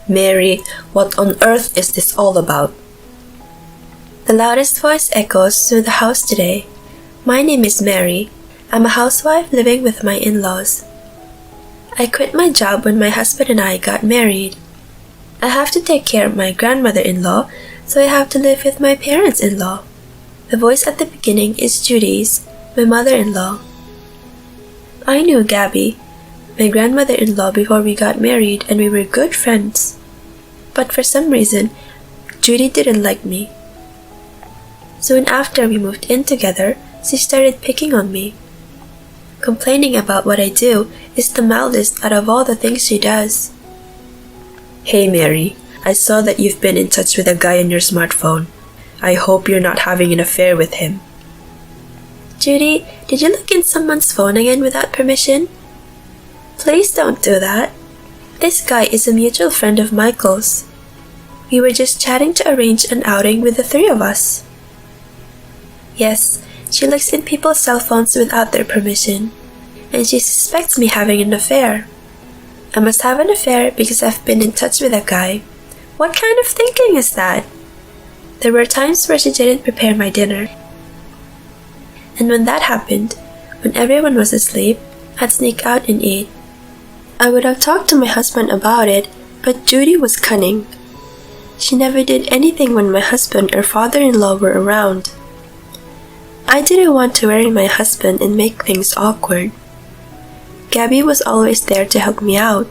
Mary, what on earth is this all about? The loudest voice echoes through the house today. My name is Mary. I'm a housewife living with my in-laws. I quit my job when my husband and I got married. I have to take care of my grandmother-in-law, so I have to live with my parents-in-law. The voice at the beginning is Judy's, my mother-in-law. I knew Gabby, my grandmother-in-law, before we got married, and we were good friends. But for some reason, Judy didn't like me. Soon after we moved in together, she started picking on me. Complaining about what I do is the mildest out of all the things she does. Hey Mary, I saw that you've been in touch with a guy on your smartphone. I hope you're not having an affair with him. Judy, did you look in someone's phone again without permission? Please don't do that. This guy is a mutual friend of Michael's. We were just chatting to arrange an outing with the three of us. Yes, she looks in people's cell phones without their permission, and she suspects me having an affair. I must have an affair because I've been in touch with a guy. What kind of thinking is that? There were times where she didn't prepare my dinner. And when that happened, when everyone was asleep, I'd sneak out and eat. I would have talked to my husband about it, but Judy was cunning. She never did anything when my husband or father-in-law were around. I didn't want to worry my husband and make things awkward. Gabby was always there to help me out.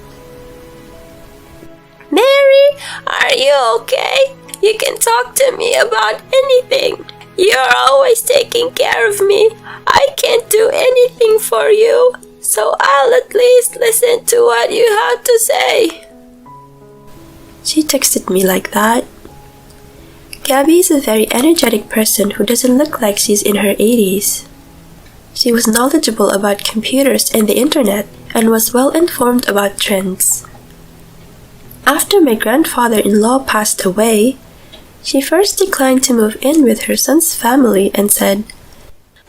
Mary, are you okay? You can talk to me about anything. You're always taking care of me. I can't do anything for you, so I'll at least listen to what you have to say. She texted me like that. Gabby is a very energetic person who doesn't look like she's in her 80s. She was knowledgeable about computers and the internet and was well informed about trends. After my grandfather-in-law passed away, she first declined to move in with her son's family and said,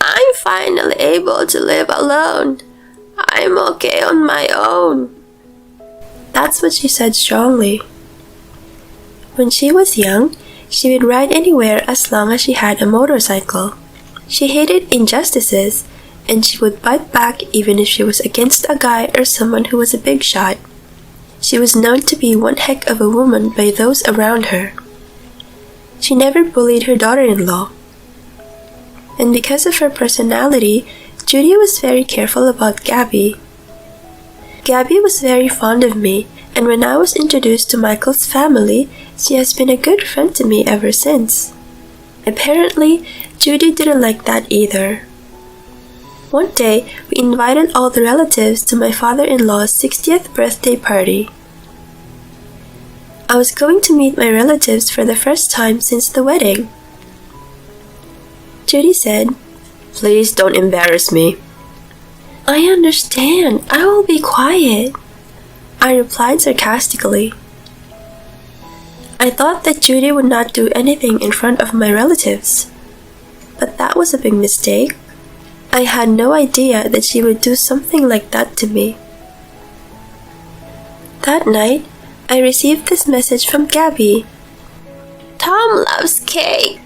I'm finally able to live alone. I'm okay on my own. That's what she said strongly. When she was young, she would ride anywhere as long as she had a motorcycle. She hated injustices, and she would bite back even if she was against a guy or someone who was a big shot. She was known to be one heck of a woman by those around her. She never bullied her daughter-in-law. And because of her personality, Judy was very careful about Gabby. Gabby was very fond of me, and when I was introduced to Michael's family, she has been a good friend to me ever since. Apparently, Judy didn't like that either. One day, we invited all the relatives to my father-in-law's 60th birthday party. I was going to meet my relatives for the first time since the wedding. Judy said, Please don't embarrass me. I understand. I will be quiet, I replied sarcastically. I thought that Judy would not do anything in front of my relatives. But that was a big mistake. I had no idea that she would do something like that to me. That night, I received this message from Gabby. Tom loves cake.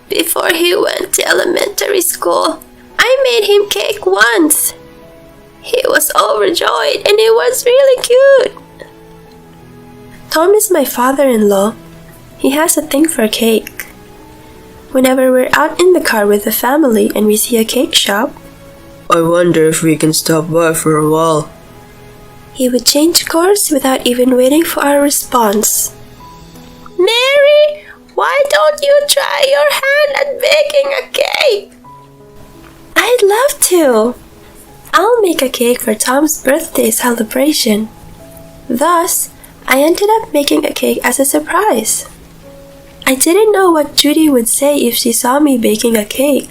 Before he went to elementary school, I made him cake once. He was overjoyed and it was really cute. Tom is my father-in-law. He has a thing for cake. Whenever we're out in the car with the family and we see a cake shop, I wonder if we can stop by for a while. He would change course without even waiting for our response. Mary, why don't you try your hand at baking a cake? I'd love to. I'll make a cake for Tom's birthday celebration. Thus, I ended up making a cake as a surprise. I didn't know what Judy would say if she saw me baking a cake.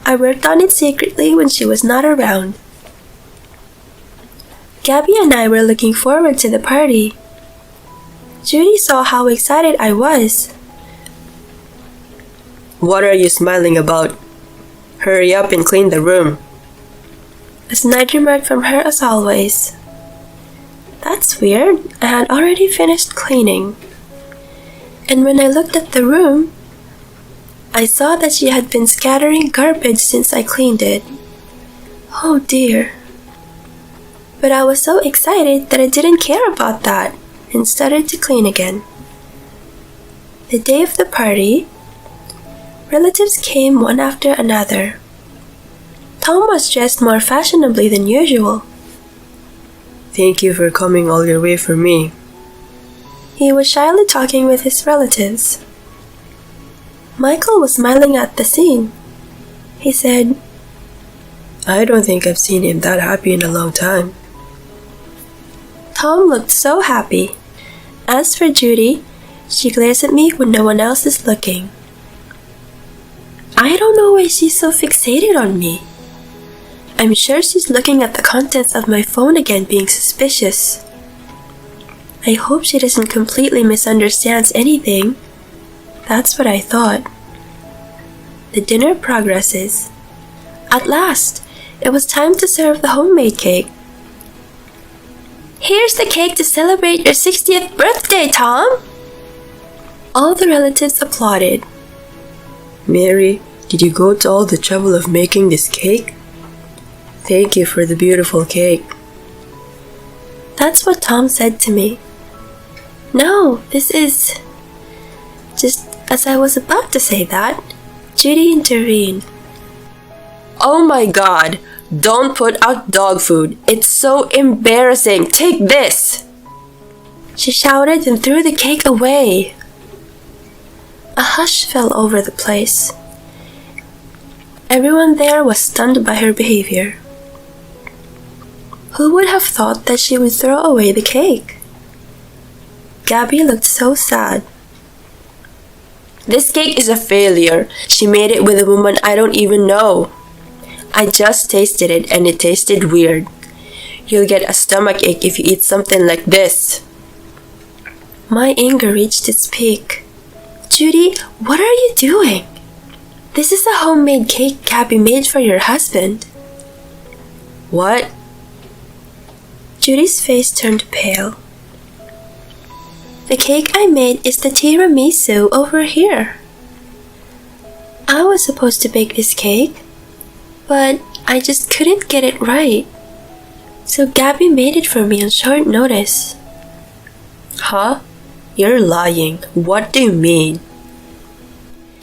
I worked on it secretly when she was not around. Gabby and I were looking forward to the party. Judy saw how excited I was. What are you smiling about? Hurry up and clean the room. A snide remark from her as always. That's weird. I had already finished cleaning. And when I looked at the room, I saw that she had been scattering garbage since I cleaned it. Oh dear. But I was so excited that I didn't care about that and started to clean again. The day of the party, relatives came one after another. Tom was dressed more fashionably than usual. Thank you for coming all your way for me. He was shyly talking with his relatives. Michael was smiling at the scene. He said, I don't think I've seen him that happy in a long time. Tom looked so happy. As for Judy, she glares at me when no one else is looking. I don't know why she's so fixated on me. I'm sure she's looking at the contents of my phone again, being suspicious. I hope she doesn't completely misunderstands anything. That's what I thought. The dinner progresses. At last, it was time to serve the homemade cake. Here's the cake to celebrate your 60th birthday, Tom! All the relatives applauded. Mary, did you go to all the trouble of making this cake? Thank you for the beautiful cake. That's what Tom said to me. No, this is... Just as I was about to say that, Judy intervened. Oh my God! Don't put out dog food. It's so embarrassing. Take this! She shouted and threw the cake away. A hush fell over the place. Everyone there was stunned by her behavior. Who would have thought that she would throw away the cake? Gabby looked so sad. This cake is a failure. She made it with a woman I don't even know. I just tasted it and it tasted weird. You'll get a stomachache if you eat something like this. My anger reached its peak. Judy, what are you doing? This is a homemade cake Gabby made for your husband. What? Judy's face turned pale. The cake I made is the tiramisu over here. I was supposed to bake this cake, but I just couldn't get it right. So Gabby made it for me on short notice. Huh? You're lying. What do you mean?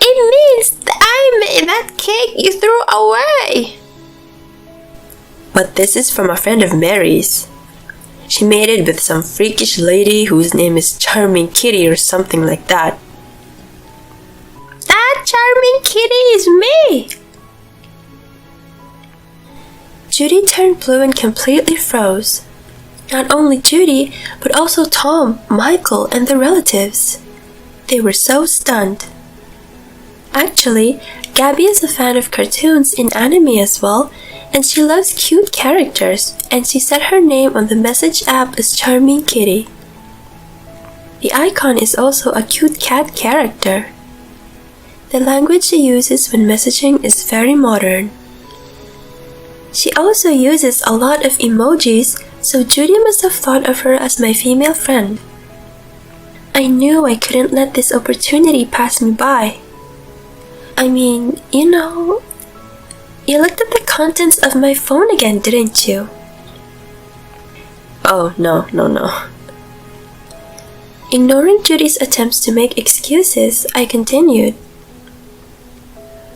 It means that I made that cake you threw away. But this is from a friend of Mary's. She made it with some freakish lady whose name is Charming Kitty or something like that. That Charming Kitty is me. Judy turned blue and completely froze. Not only Judy, but also Tom, Michael, and the relatives. They were so stunned. Actually, Gabby is a fan of cartoons in anime as well, and she loves cute characters, and she set her name on the message app as Charming Kitty. The icon is also a cute cat character. The language she uses when messaging is very modern. She also uses a lot of emojis, so Judy must have thought of her as my female friend. I knew I couldn't let this opportunity pass me by. I mean, you looked at the contents of my phone again, didn't you? Oh, no. Ignoring Judy's attempts to make excuses, I continued.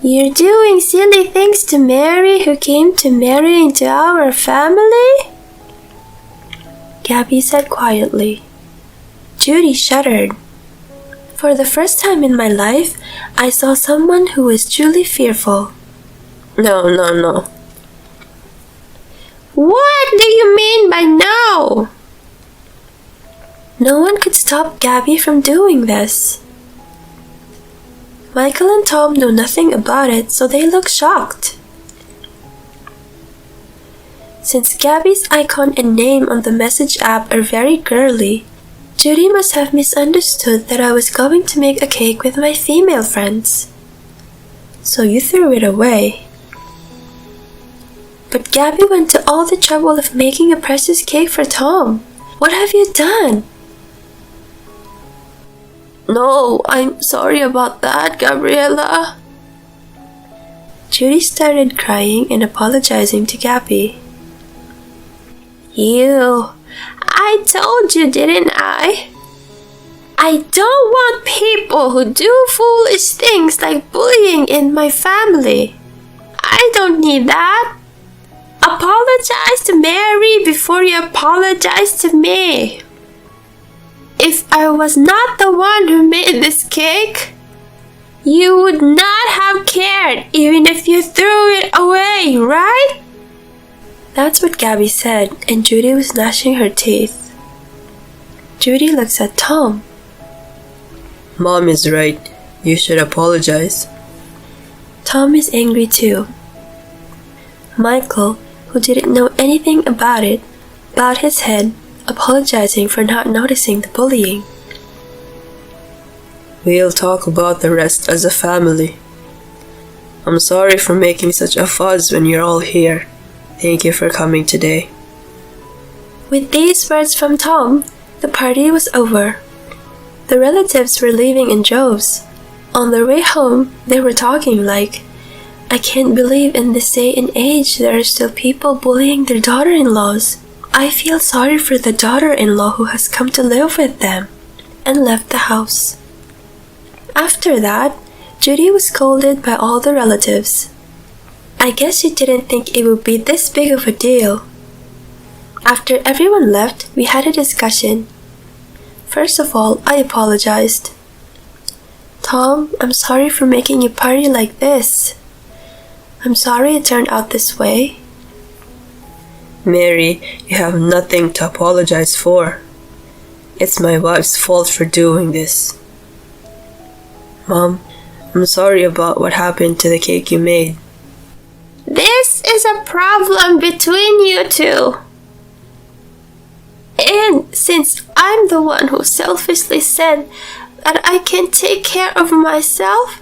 You're doing silly things to Mary, who came to marry into our family? Gabby said quietly. Judy shuddered. For the first time in my life, I saw someone who was truly fearful. No. What do you mean by no? No one could stop Gabby from doing this. Michael and Tom knew nothing about it, so they looked shocked. Since Gabby's icon and name on the message app are very girly, Judy must have misunderstood that I was going to make a cake with my female friends. So you threw it away. But Gabby went to all the trouble of making a precious cake for Tom. What have you done? No, I'm sorry about that, Gabriella. Judy started crying and apologizing to Gabby. I told you, didn't I? I don't want people who do foolish things like bullying in my family. I don't need that. Apologize to Mary before you apologize to me. If I was not the one who made this cake, you would not have cared even if you threw it away, right? That's what Gabby said, and Judy was gnashing her teeth. Judy looks at Tom. Mom is right. You should apologize. Tom is angry too. Michael, who didn't know anything about it, bowed his head, apologizing for not noticing the bullying. We'll talk about the rest as a family. I'm sorry for making such a fuss when you're all here. Thank you for coming today. With these words from Tom, the party was over. The relatives were leaving in droves. On their way home, they were talking like, I can't believe in this day and age there are still people bullying their daughter-in-laws. I feel sorry for the daughter-in-law who has come to live with them, and left the house. After that, Judy was scolded by all the relatives. I guess she didn't think it would be this big of a deal. After everyone left, we had a discussion. First of all, I apologized. Tom, I'm sorry for making you party like this. I'm sorry it turned out this way. Mary, you have nothing to apologize for. It's my wife's fault for doing this. Mom, I'm sorry about what happened to the cake you made. This is a problem between you two. And since I'm the one who selfishly said that I can take care of myself,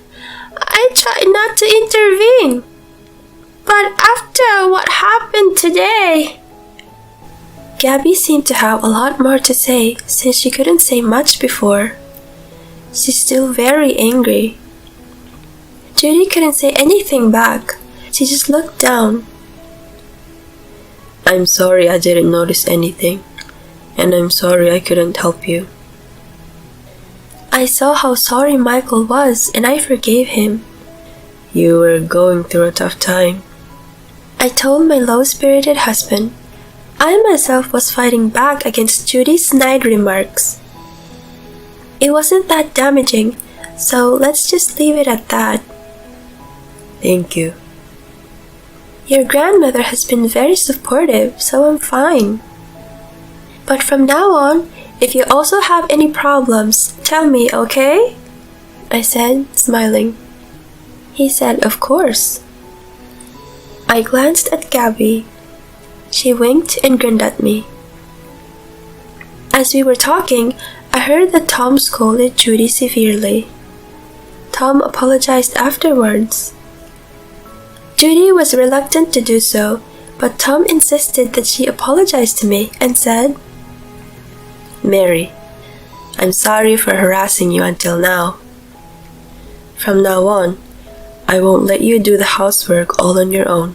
I try not to intervene. But after what happened today... Gabby seemed to have a lot more to say since she couldn't say much before. She's still very angry. Judy couldn't say anything back. She just looked down. I'm sorry I didn't notice anything, and I'm sorry I couldn't help you. I saw how sorry Michael was, and I forgave him. You were going through a tough time. I told my low-spirited husband. I myself was fighting back against Judy's snide remarks. It wasn't that damaging, so let's just leave it at that. Thank you. Your grandmother has been very supportive, so I'm fine. But from now on, if you also have any problems, tell me, okay? I said, smiling. He said, of course. I glanced at Gabby. She winked and grinned at me. As we were talking, I heard that Tom scolded Judy severely. Tom apologized afterwards. Judy was reluctant to do so, but Tom insisted that she apologize to me and said, Mary, I'm sorry for harassing you until now. From now on, I won't let you do the housework all on your own.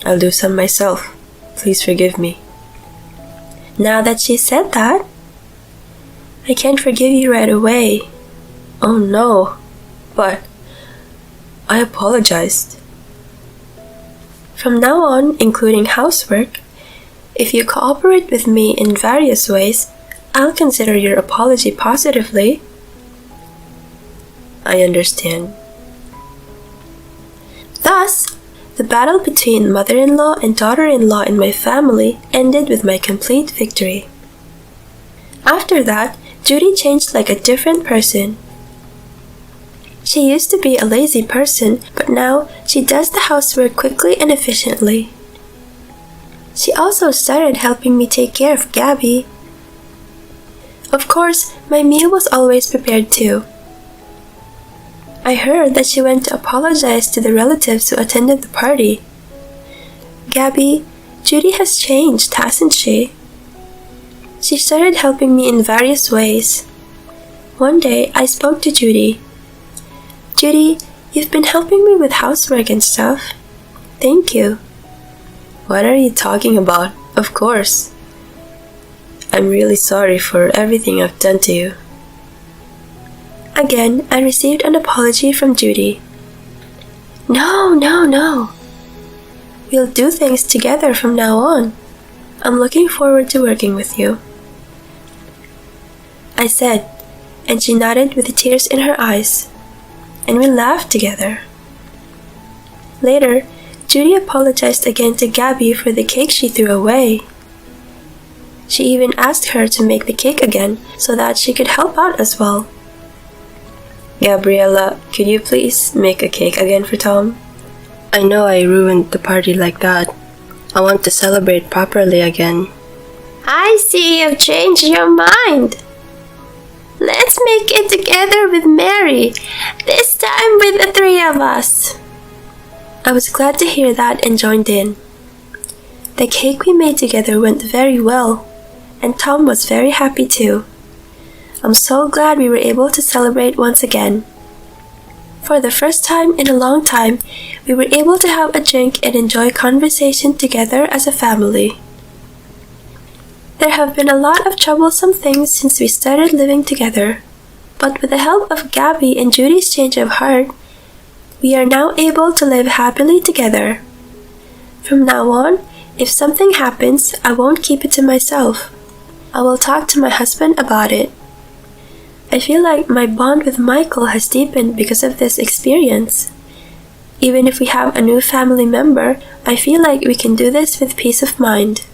I'll do some myself. Please forgive me. Now that she said that, I can't forgive you right away. Oh no, but I apologized. From now on, including housework, if you cooperate with me in various ways, I'll consider your apology positively. I understand. Thus, the battle between mother-in-law and daughter-in-law in my family ended with my complete victory. After that, Judy changed like a different person. She used to be a lazy person, but now she does the housework quickly and efficiently. She also started helping me take care of Gabby. Of course, my meal was always prepared too. I heard that she went to apologize to the relatives who attended the party. Gabby, Judy has changed, hasn't she? She started helping me in various ways. One day, I spoke to Judy. Judy, you've been helping me with housework and stuff. Thank you. What are you talking about? Of course. I'm really sorry for everything I've done to you. Again, I received an apology from Judy. No. We'll do things together from now on. I'm looking forward to working with you, I said, and she nodded with tears in her eyes, and we laughed together. Later, Judy apologized again to Gabby for the cake she threw away. She even asked her to make the cake again so that she could help out as well. Gabriella, could you please make a cake again for Tom? I know I ruined the party like that. I want to celebrate properly again. I see you've changed your mind. Let's make it together with Mary, this time with the three of us. I was glad to hear that and joined in. The cake we made together went very well, and Tom was very happy too. I'm so glad we were able to celebrate once again. For the first time in a long time, we were able to have a drink and enjoy conversation together as a family. There have been a lot of troublesome things since we started living together, but with the help of Gabby and Judy's change of heart, we are now able to live happily together. From now on, if something happens, I won't keep it to myself. I will talk to my husband about it. I feel like my bond with Michael has deepened because of this experience. Even if we have a new family member, I feel like we can do this with peace of mind.